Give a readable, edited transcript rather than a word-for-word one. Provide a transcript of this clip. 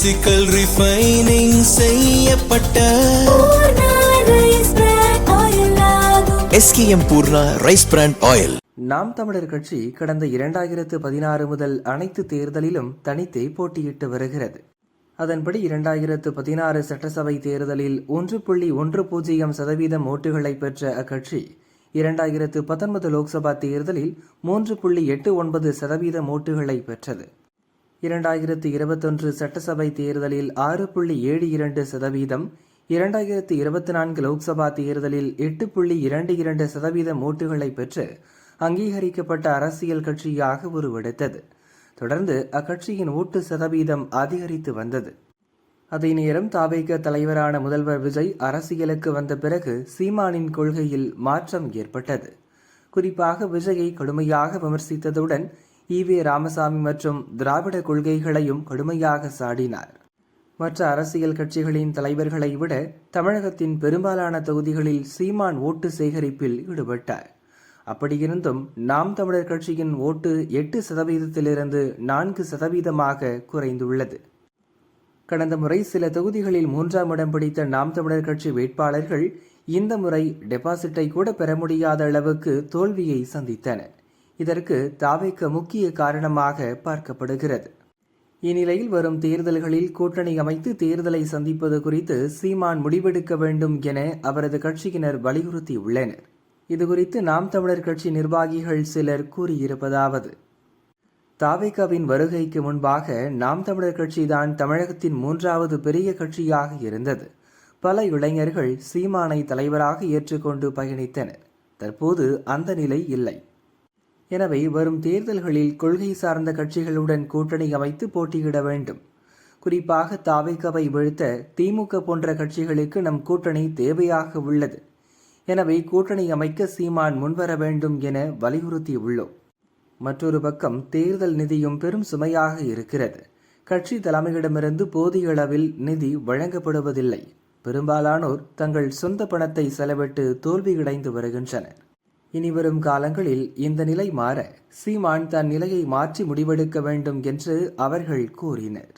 Physical refining செய்யப்பட்ட SKM Poorna rice brand oil. Naam Tamilar கட்சி கடந்த 2016 முதல் அனைத்து தேர்தலிலும் தனித்தே போட்டியிட்டு வருகிறது. அதன்படி 2016 சட்டசபை தேர்தலில் 1.10% ஓட்டுகளை பெற்ற அக்கட்சி 2019 லோக்சபா தேர்தலில் 3.89% ஓட்டுகளை பெற்றது. 2021 சட்டசபை தேர்தலில் 6.72%, 2024 லோக்சபா தேர்தலில் 8.22% ஓட்டுகளை பெற்று அங்கீகரிக்கப்பட்ட அரசியல் கட்சியாக உருவெடுத்தது. தொடர்ந்து அக்கட்சியின் ஓட்டு சதவீதம் அதிகரித்து வந்தது. அதே நேரம் தவேக தலைவரான முதல்வர் விஜய் அரசியலுக்கு வந்த பிறகு சீமானின் கொள்கையில் மாற்றம் ஏற்பட்டது. குறிப்பாக விஜயை கடுமையாக விமர்சித்ததுடன் ஈவே ராமசாமி மற்றும் திராவிட கொள்கைகளையும் கடுமையாக சாடினார். மற்ற அரசியல் கட்சிகளின் தலைவர்களை விட தமிழகத்தின் பெரும்பாலான தொகுதிகளில் சீமான் ஓட்டு சேகரிப்பில் ஈடுபட்டார். அப்படியிருந்தும் நாம் தமிழர் கட்சியின் ஓட்டு 8%-இருந்து 4% குறைந்துள்ளது. கடந்த முறை சில தொகுதிகளில் 3ஆம் இடம் பிடித்த நாம் தமிழர் கட்சி வேட்பாளர்கள் இந்த முறை டெபாசிட்டை கூட பெற முடியாத அளவுக்கு தோல்வியை சந்தித்தனர். இதற்கு தவேக முக்கிய காரணமாக பார்க்கப்படுகிறது. இந்நிலையில் வரும் தேர்தல்களில் கூட்டணி அமைத்து தேர்தலை சந்திப்பது குறித்து சீமான் முடிவெடுக்க வேண்டும் என அவரது கட்சியினர் வலியுறுத்தியுள்ளனர். இதுகுறித்து நாம் தமிழர் கட்சி நிர்வாகிகள் சிலர் கூறியிருப்பதாவது: தவேகவின் வருகைக்கு முன்பாக நாம் தமிழர் கட்சிதான் தமிழகத்தின் 3வது பெரிய கட்சியாக இருந்தது. பல இளைஞர்கள் சீமானை தலைவராக ஏற்றுக்கொண்டு பயணித்தனர். தற்போது அந்த நிலை இல்லை. எனவே வரும் தேர்தல்களில் கொள்கை சார்ந்த கட்சிகளுடன் கூட்டணி அமைத்து போட்டியிட வேண்டும். குறிப்பாக தவேகவை வீழ்த்த திமுக போன்ற கட்சிகளுக்கு நம் கூட்டணி தேவையாக உள்ளது. எனவே கூட்டணி அமைக்க சீமான் முன்வர வேண்டும் என வலியுறுத்தியுள்ளோம். மற்றொரு பக்கம் தேர்தல் நிதியும் பெரும் சுமையாக இருக்கிறது. கட்சி தலைமையிடமிருந்து போதிய அளவில் நிதி வழங்கப்படுவதில்லை. பெரும்பாலானோர் தங்கள் சொந்த பணத்தை செலவிட்டு தோல்வியடைந்து வருகின்றனர். இனிவரும் காலங்களில் இந்த நிலை மாற சீமான் தன் நிலையை மாற்றி முடிவெடுக்க வேண்டும் என்று அவர்கள் கூறினர்.